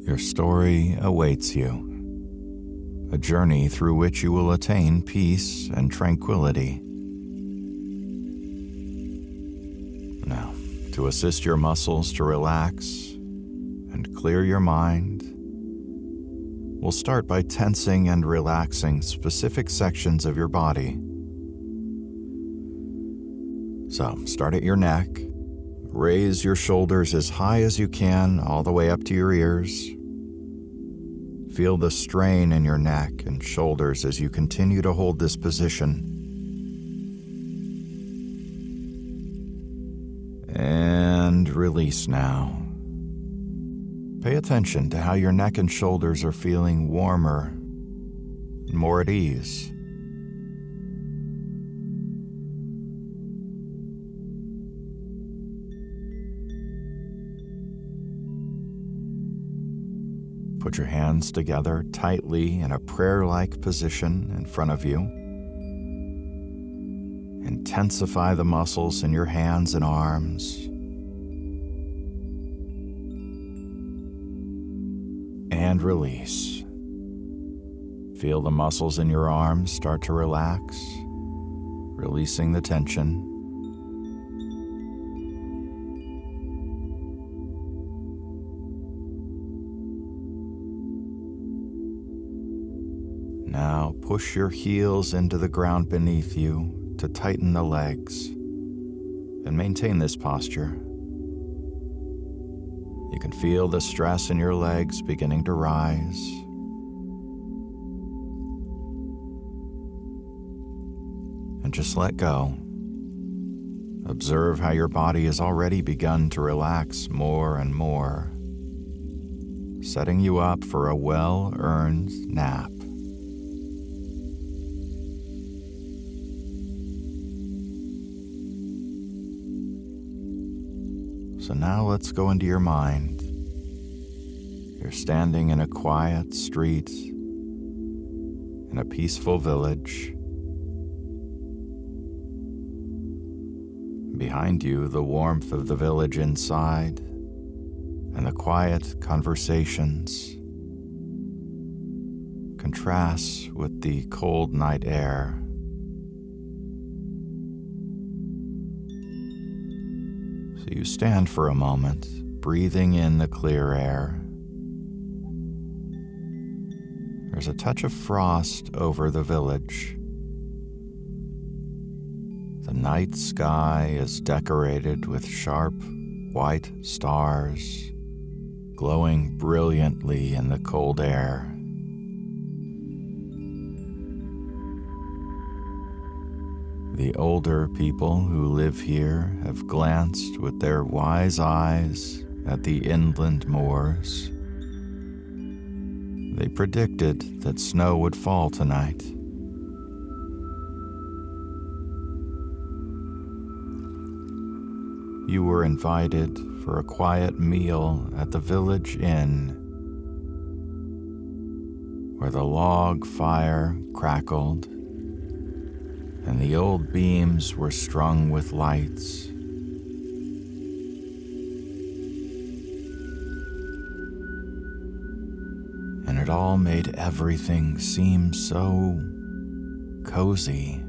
Your story awaits you, a journey through which you will attain peace and tranquility. Now, to assist your muscles to relax and clear your mind, we'll start by tensing and relaxing specific sections of your body. So, start at your neck. Raise your shoulders as high as you can, all the way up to your ears. Feel the strain in your neck and shoulders as you continue to hold this position. And release now. Pay attention to how your neck and shoulders are feeling warmer and more at ease. Put your hands together tightly in a prayer-like position in front of you. Intensify the muscles in your hands and arms. And release. Feel the muscles in your arms start to relax, releasing the tension. Now push your heels into the ground beneath you to tighten the legs and maintain this posture. You can feel the stress in your legs beginning to rise. And just let go. Observe how your body has already begun to relax more and more, setting you up for a well-earned nap. So now let's go into your mind. You're standing in a quiet street in a peaceful village. Behind you, the warmth of the village inside and the quiet conversations contrasts with the cold night air. So you stand for a moment, breathing in the clear air. There's a touch of frost over the village. The night sky is decorated with sharp, white stars, glowing brilliantly in the cold air. The older people who live here have glanced with their wise eyes at the inland moors. They predicted that snow would fall tonight. You were invited for a quiet meal at the village inn, where the log fire crackled and the old beams were strung with lights. And it all made everything seem so cozy.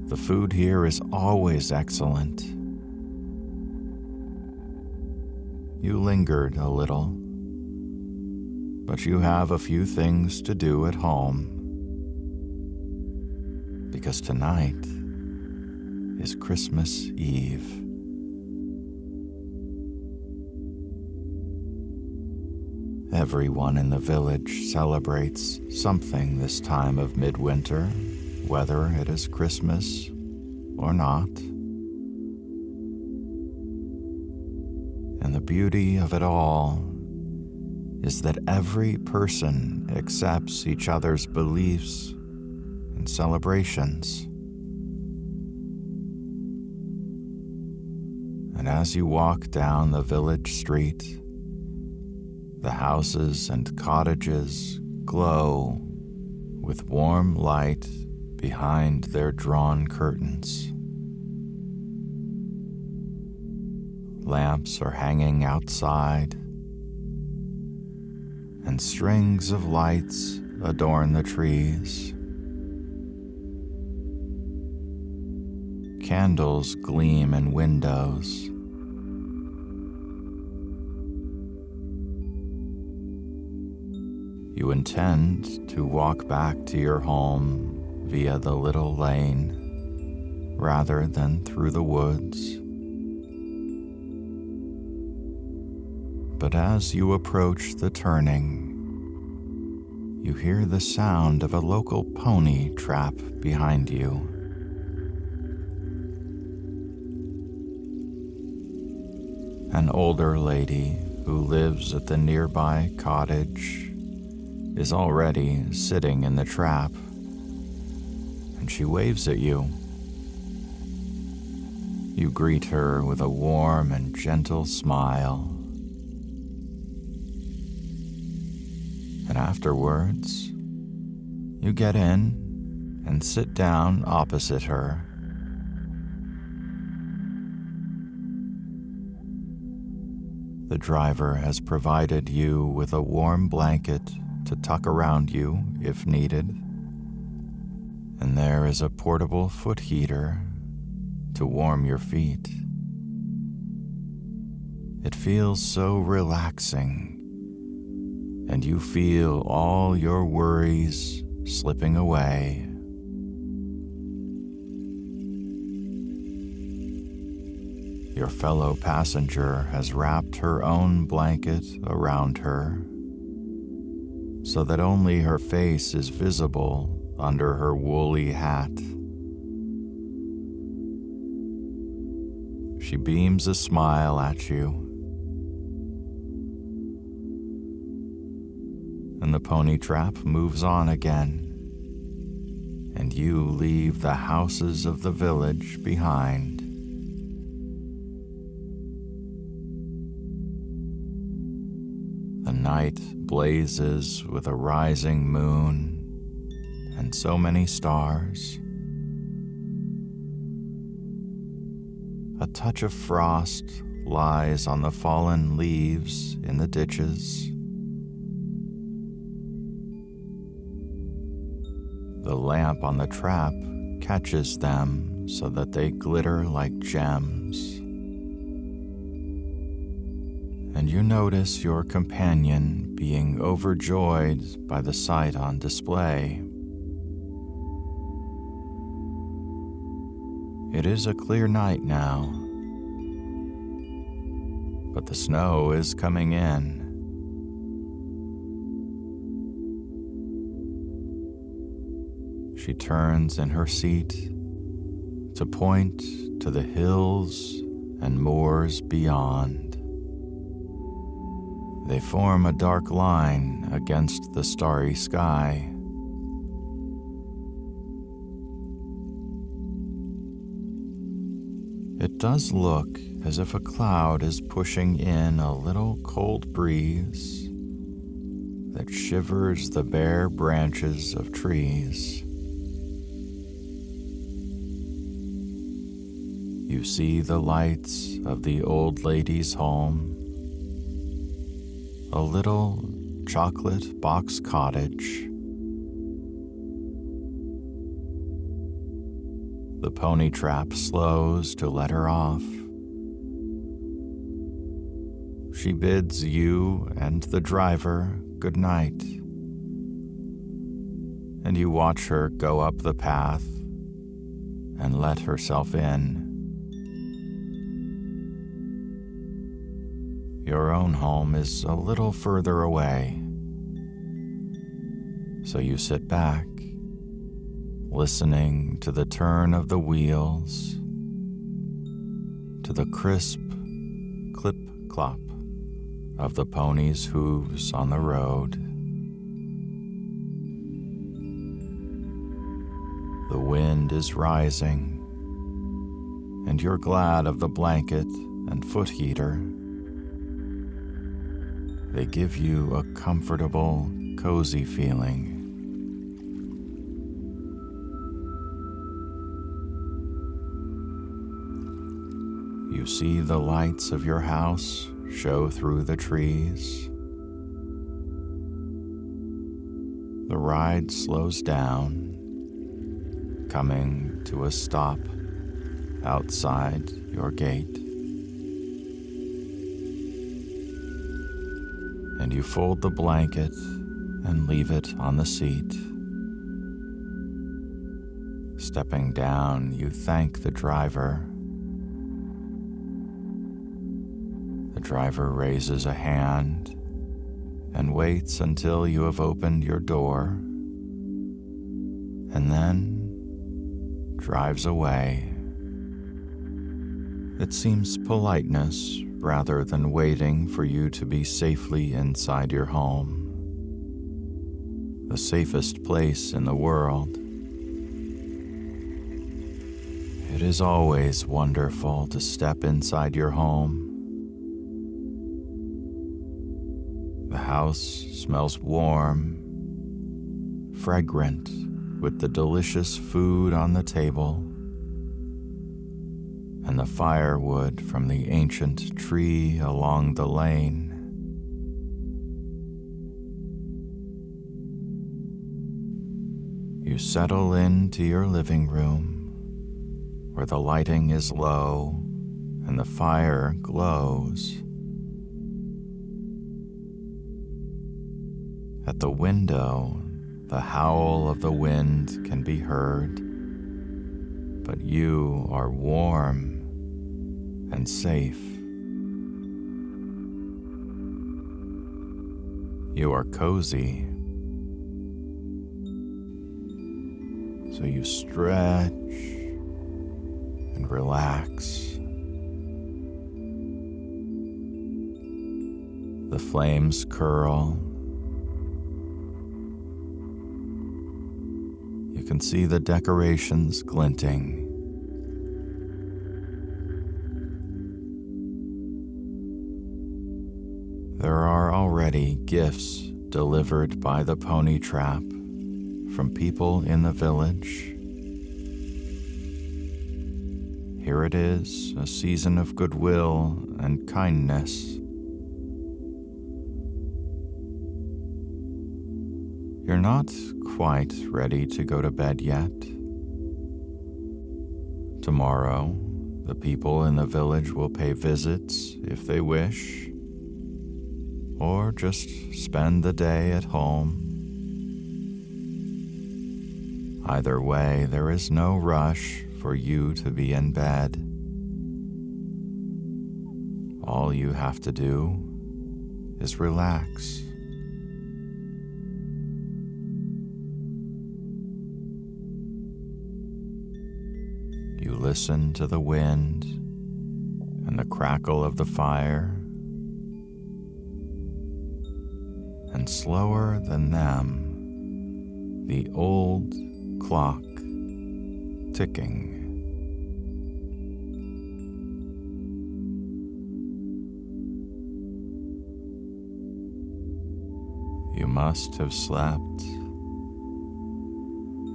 The food here is always excellent. You lingered a little, but you have a few things to do at home. Because tonight is Christmas Eve. Everyone in the village celebrates something this time of midwinter, whether it is Christmas or not. And the beauty of it all is that every person accepts each other's beliefs and celebrations. And as you walk down the village street, the houses and cottages glow with warm light behind their drawn curtains. Lamps are hanging outside, and strings of lights adorn the trees. Candles gleam in windows. You intend to walk back to your home via the little lane rather than through the woods. But as you approach the turning, you hear the sound of a local pony trap behind you. An older lady who lives at the nearby cottage is already sitting in the trap, and she waves at you. You greet her with a warm and gentle smile. And afterwards, you get in and sit down opposite her. The driver has provided you with a warm blanket to tuck around you if needed, and there is a portable foot heater to warm your feet. It feels so relaxing, and you feel all your worries slipping away. Your fellow passenger has wrapped her own blanket around her, so that only her face is visible under her woolly hat. She beams a smile at you, and the pony trap moves on again, and you leave the houses of the village behind. The night blazes with a rising moon and so many stars. A touch of frost lies on the fallen leaves in the ditches. The lamp on the trap catches them so that they glitter like gems. And you notice your companion being overjoyed by the sight on display. It is a clear night now, but the snow is coming in. She turns in her seat to point to the hills and moors beyond. They form a dark line against the starry sky. It does look as if a cloud is pushing in a little cold breeze that shivers the bare branches of trees. You see the lights of the old lady's home, a little chocolate box cottage. The pony trap slows to let her off. She bids you and the driver good night, and you watch her go up the path and let herself in. Your own home is a little further away, so you sit back, listening to the turn of the wheels, to the crisp clip-clop of the pony's hooves on the road. The wind is rising, and you're glad of the blanket and foot heater. They give you a comfortable, cozy feeling. You see the lights of your house show through the trees. The ride slows down, coming to a stop outside your gate. And you fold the blanket and leave it on the seat. Stepping down, you thank the driver. The driver raises a hand and waits until you have opened your door, and then drives away. It seems politeness rather than waiting for you to be safely inside your home, the safest place in the world. It is always wonderful to step inside your home. The house smells warm, fragrant with the delicious food on the table and the firewood from the ancient tree along the lane. You settle into your living room, where the lighting is low and the fire glows. At the window, the howl of the wind can be heard, but you are warm and safe. You are cozy, so you stretch and relax. The flames curl. You can see the decorations glinting. There are already gifts delivered by the pony trap from people in the village. Here it is, a season of goodwill and kindness. You're not quite ready to go to bed yet. Tomorrow, the people in the village will pay visits if they wish, or just spend the day at home. Either way, there is no rush for you to be in bed. All you have to do is relax. You listen to the wind and the crackle of the fire, and slower than them, the old clock ticking. You must have slept,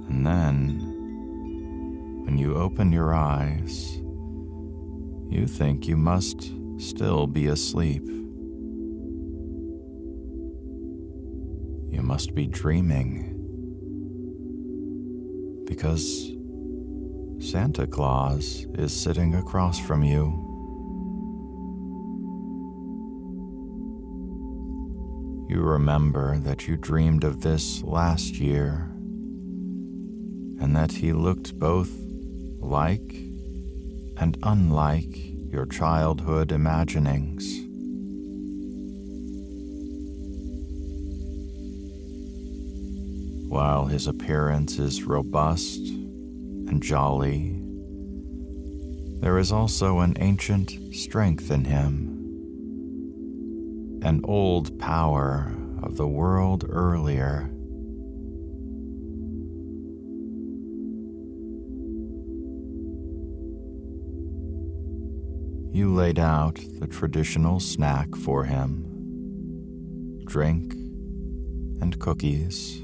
and then, when you open your eyes, you think you must still be asleep. You must be dreaming, because Santa Claus is sitting across from you. You remember that you dreamed of this last year, and that he looked both like and unlike your childhood imaginings. While his appearance is robust and jolly, there is also an ancient strength in him, an old power of the world earlier. You laid out the traditional snack for him, drink and cookies.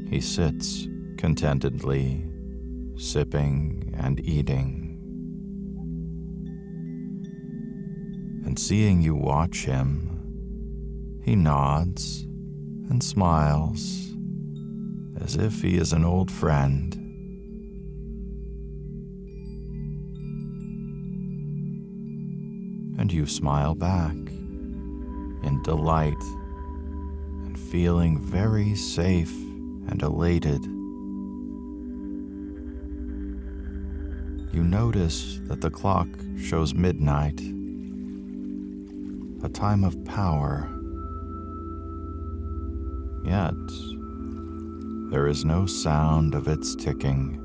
He sits contentedly, sipping and eating. and seeing you watch him, he nods and smiles as if he is an old friend. And you smile back in delight and feeling very safe and elated. You notice that the clock shows midnight, a time of power. Yet, there is no sound of its ticking,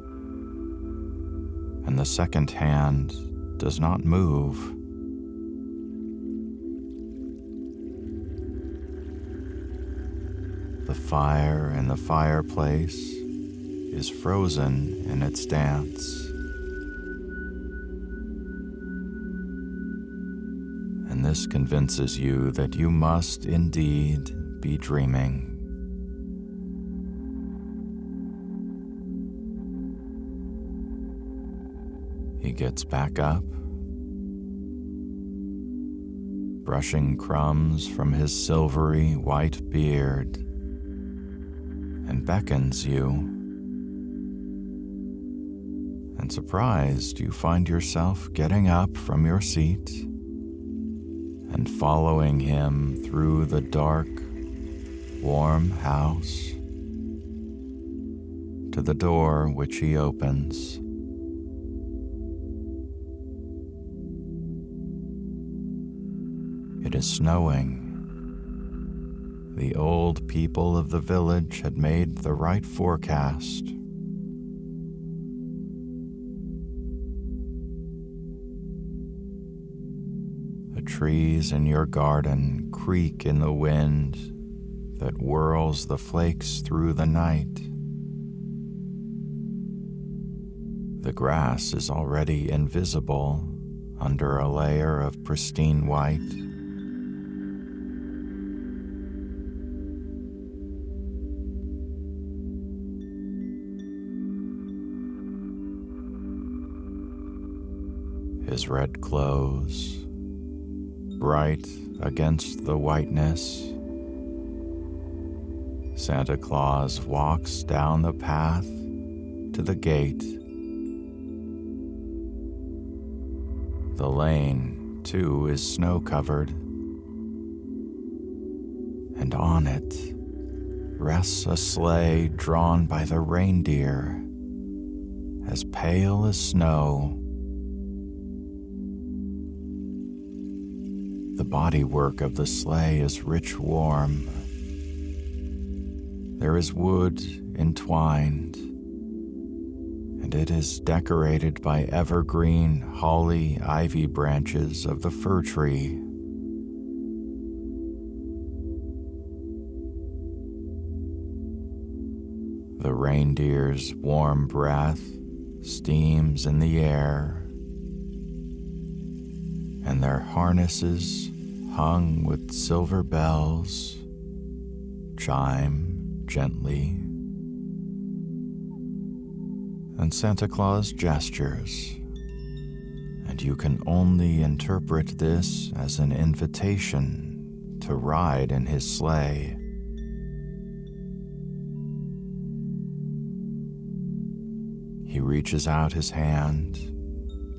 and the second hand does not move. The fire in the fireplace is frozen in its dance. And this convinces you that you must indeed be dreaming. He gets back up, brushing crumbs from his silvery white beard, and beckons you. And surprised, you find yourself getting up from your seat and following him through the dark, warm house to the door which he opens. It is snowing. The old people of the village had made the right forecast. The trees in your garden creak in the wind that whirls the flakes through the night. The grass is already invisible under a layer of pristine white. His red clothes, bright against the whiteness, Santa Claus walks down the path to the gate. The lane, too, is snow-covered, and on it rests a sleigh drawn by the reindeer, as pale as snow. The bodywork of the sleigh is rich warm. There is wood entwined, and it is decorated by evergreen holly ivy branches of the fir tree. The reindeer's warm breath steams in the air, and their harnesses, hung with silver bells, chime gently. And Santa Claus gestures, and you can only interpret this as an invitation to ride in his sleigh. He reaches out his hand,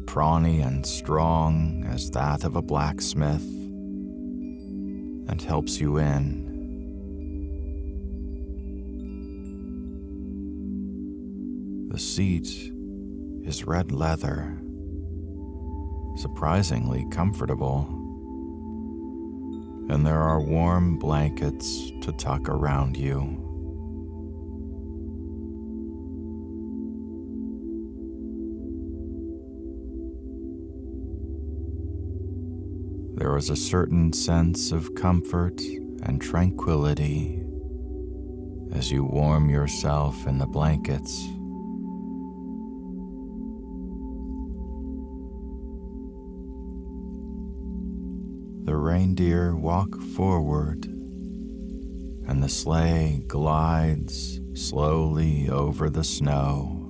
brawny and strong as that of a blacksmith, and helps you in. The seat is red leather, surprisingly comfortable, and there are warm blankets to tuck around you. There is a certain sense of comfort and tranquility as you warm yourself in the blankets. The reindeer walk forward, and the sleigh glides slowly over the snow,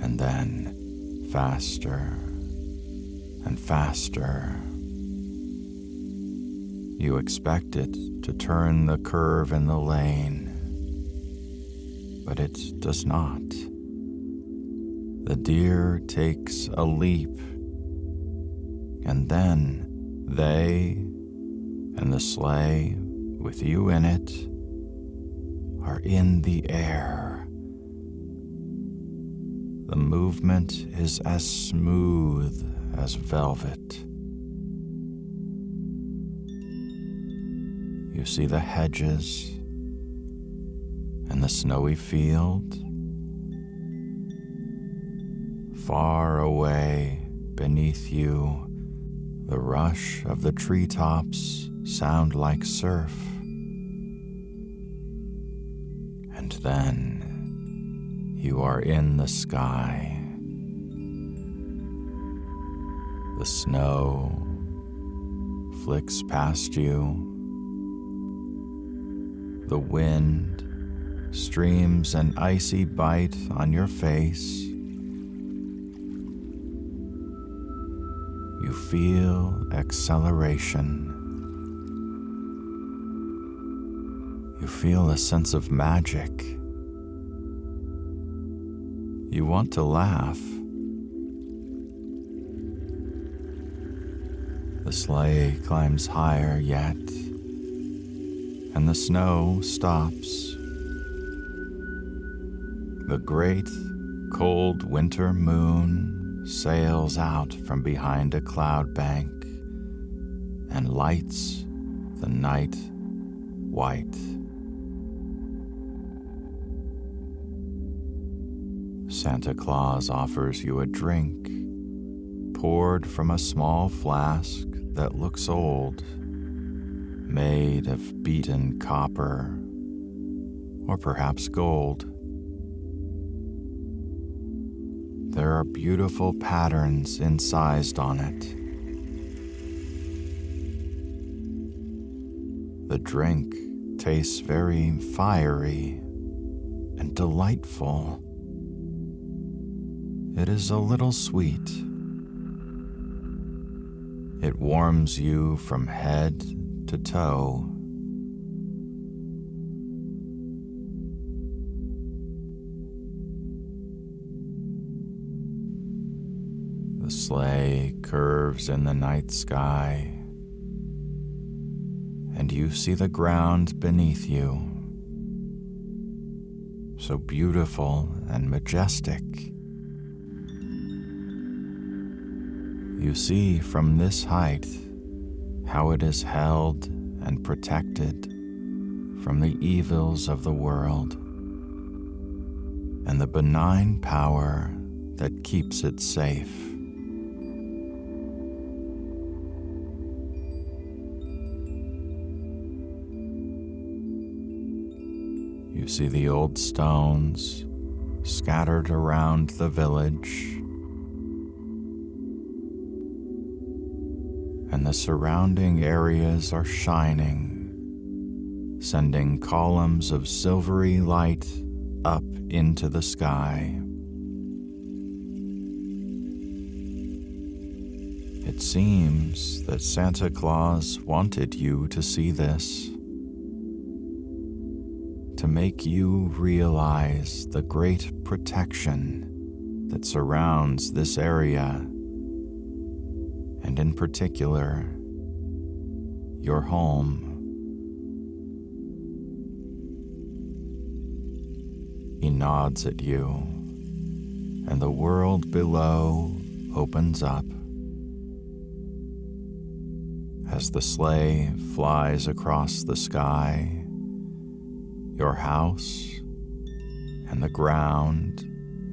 and then faster and faster You expect it to turn the curve in the lane, but it does not. The deer takes a leap, and then they and the sleigh with you in it are in the air. The movement is as smooth as velvet. You see the hedges and the snowy field. Far away beneath you, the rush of the treetops sound like surf. And then you are in the sky. The snow flicks past you. The wind streams an icy bite on your face. You feel acceleration. You feel a sense of magic. You want to laugh. The sleigh climbs higher yet, and the snow stops. The great, cold winter moon sails out from behind a cloud bank and lights the night white. Santa Claus offers you a drink, poured from a small flask that looks old, made of beaten copper or perhaps gold. There are beautiful patterns incised on it. The drink tastes very fiery and delightful. It is a little sweet. It warms you from head to toe. The sleigh curves in the night sky, and you see the ground beneath you, so beautiful and majestic. You see from this height how it is held and protected from the evils of the world and the benign power that keeps it safe. You see the old stones scattered around the village, and the surrounding areas are shining, sending columns of silvery light up into the sky. It seems that Santa Claus wanted you to see this, to make you realize the great protection that surrounds this area, and in particular, your home. He nods at you, and the world below opens up. As the sleigh flies across the sky, your house and the ground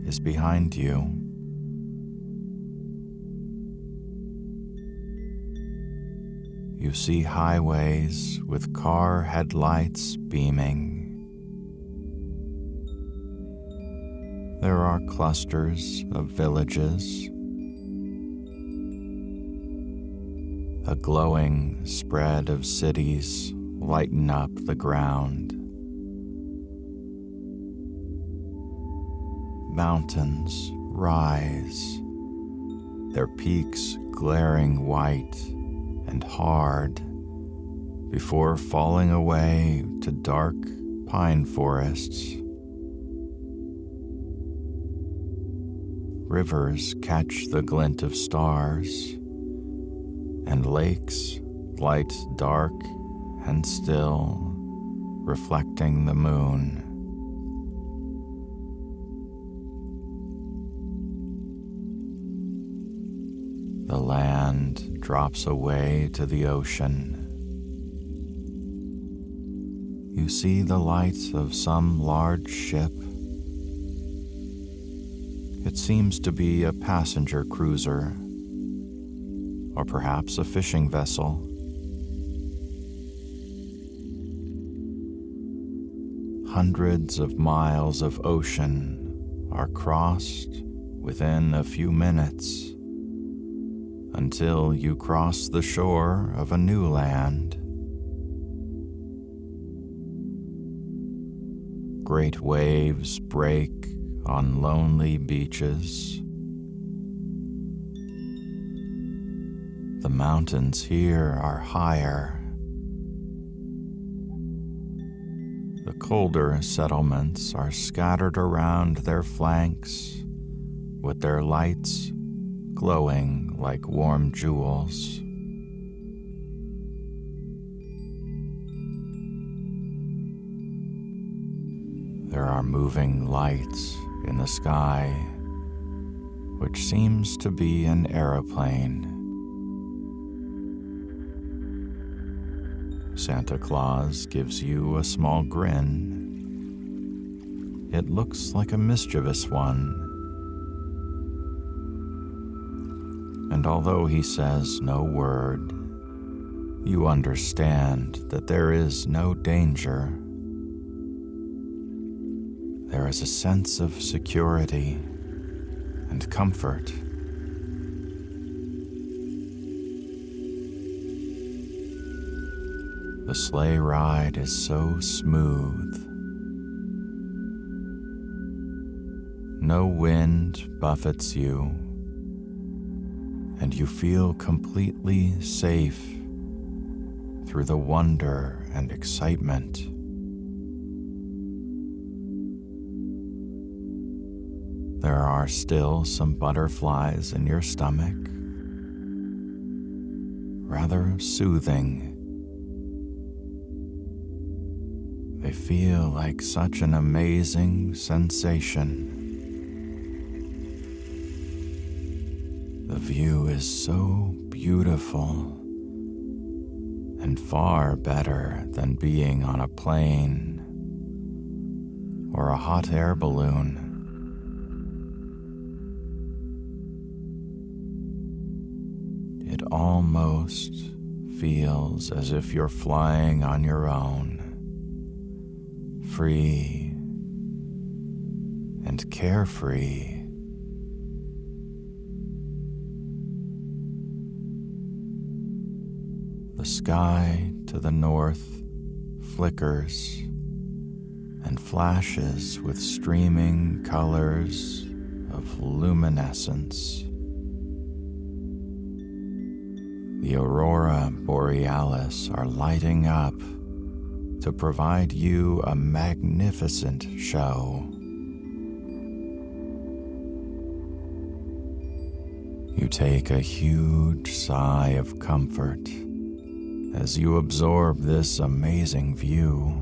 is behind you. You see highways with car headlights beaming. There are clusters of villages. A glowing spread of cities lighten up the ground. Mountains rise, their peaks glaring white and hard before falling away to dark pine forests. Rivers catch the glint of stars, and lakes light dark and still, reflecting the moon. The land drops away to the ocean. You see the lights of some large ship. It seems to be a passenger cruiser, or perhaps a fishing vessel. Hundreds of miles of ocean are crossed within a few minutes, until you cross the shore of a new land. Great waves break on lonely beaches. The mountains here are higher. The colder settlements are scattered around their flanks, with their lights glowing like warm jewels. There are moving lights in the sky, which seems to be an aeroplane. Santa Claus gives you a small grin. It looks like a mischievous one. And although he says no word, you understand that there is no danger. There is a sense of security and comfort. The sleigh ride is so smooth. No wind buffets you, and you feel completely safe through the wonder and excitement. There are still some butterflies in your stomach, rather soothing. They feel like such an amazing sensation. The view is so beautiful and far better than being on a plane or a hot air balloon. It almost feels as if you're flying on your own, free and carefree. The sky to the north flickers and flashes with streaming colors of luminescence. The aurora borealis are lighting up to provide you a magnificent show. You take a huge sigh of comfort as you absorb this amazing view.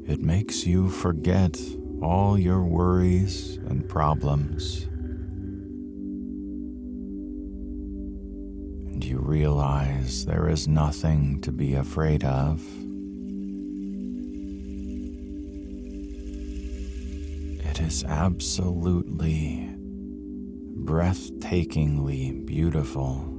It makes you forget all your worries and problems. And you realize there is nothing to be afraid of. It is absolutely, breathtakingly beautiful.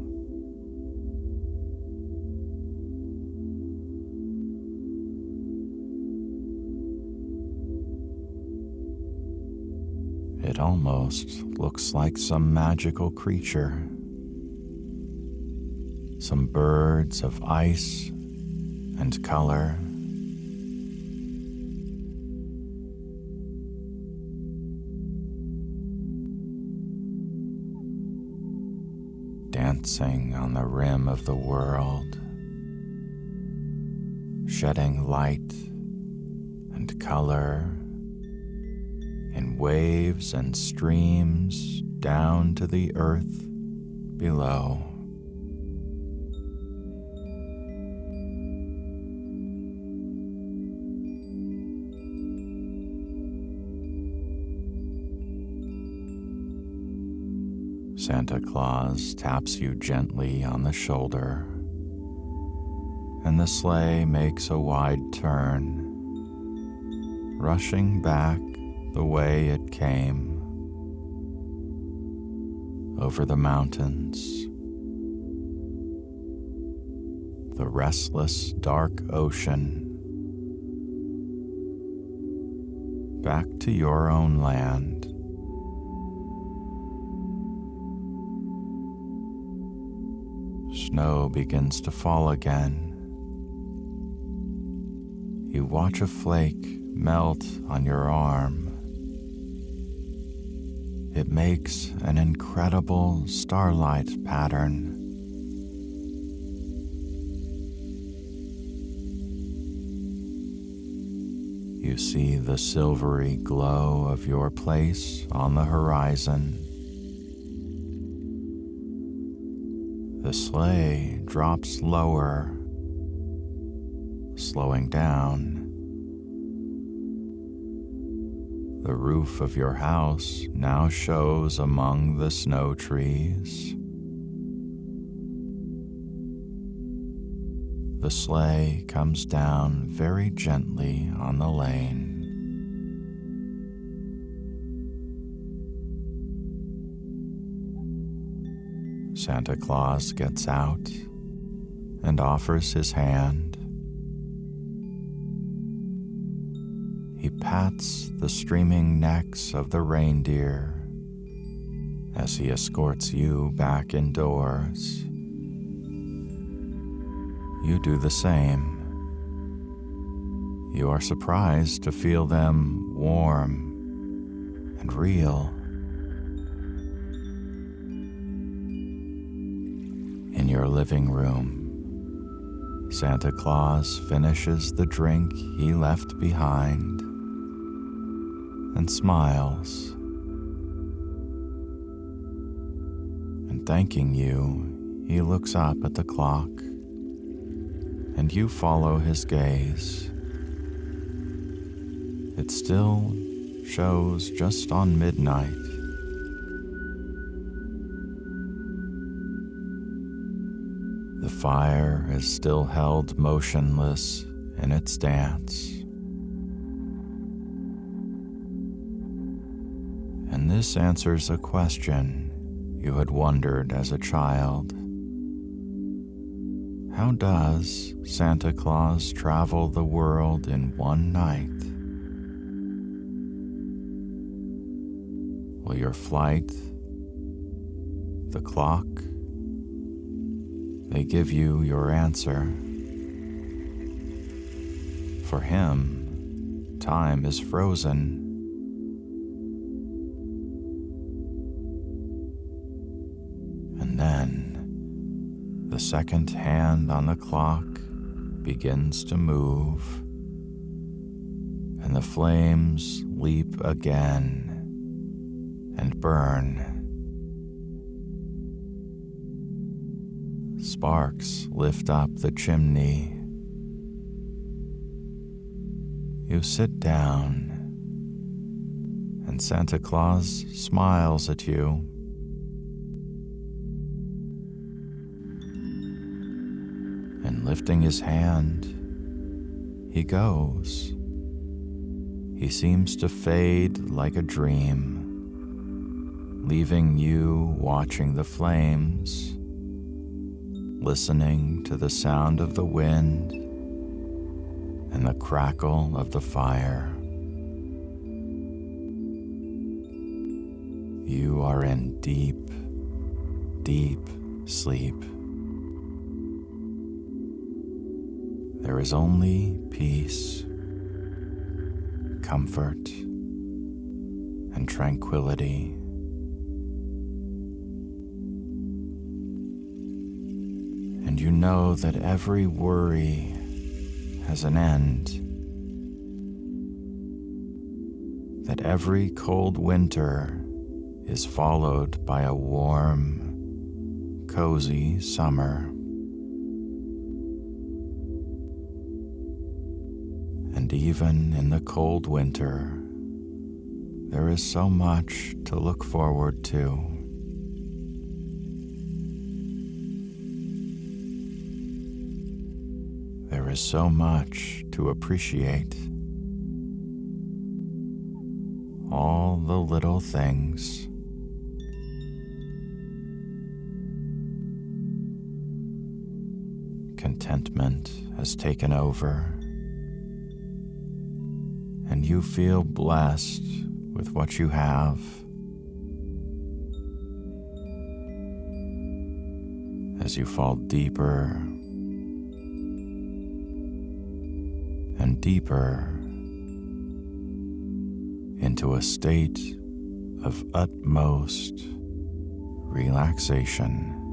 It almost looks like some magical creature. Some birds of ice and color. dancing on the rim of the world, shedding light and color in waves and streams down to the earth below. Santa Claus taps you gently on the shoulder, and the sleigh makes a wide turn, rushing back the way it came, over the mountains, the restless, dark ocean, back to your own land. Snow begins to fall again. You watch a flake melt on your arm. It makes an incredible starlight pattern. You see the silvery glow of your place on the horizon. The sleigh drops lower, slowing down. The roof of your house now shows among the snow trees. The sleigh comes down very gently on the lane. Santa Claus gets out and offers his hand. He pats the streaming necks of the reindeer as he escorts you back indoors. You do the same. You are surprised to feel them warm and real. In your living room, Santa Claus finishes the drink he left behind and smiles. And thanking you, he looks up at the clock, and you follow his gaze. It still shows just on midnight. The fire is still held motionless in its dance. And this answers a question you had wondered as a child. How does Santa Claus travel the world in one night? Will your flight, the clock, they give you your answer? For him, time is frozen. And then, the second hand on the clock begins to move, and the flames leap again and burn. Sparks lift up the chimney. You sit down, and Santa Claus smiles at you. And lifting his hand, he goes. He seems to fade like a dream, leaving you watching the flames, listening to the sound of the wind and the crackle of the fire. You are in deep, deep sleep. There is only peace, comfort, and tranquility. And you know that every worry has an end, that every cold winter is followed by a warm, cozy summer. And even in the cold winter, there is so much to look forward to. There is so much to appreciate. All the little things. Contentment has taken over, and you feel blessed with what you have. As you fall deeper and deeper into a state of utmost relaxation.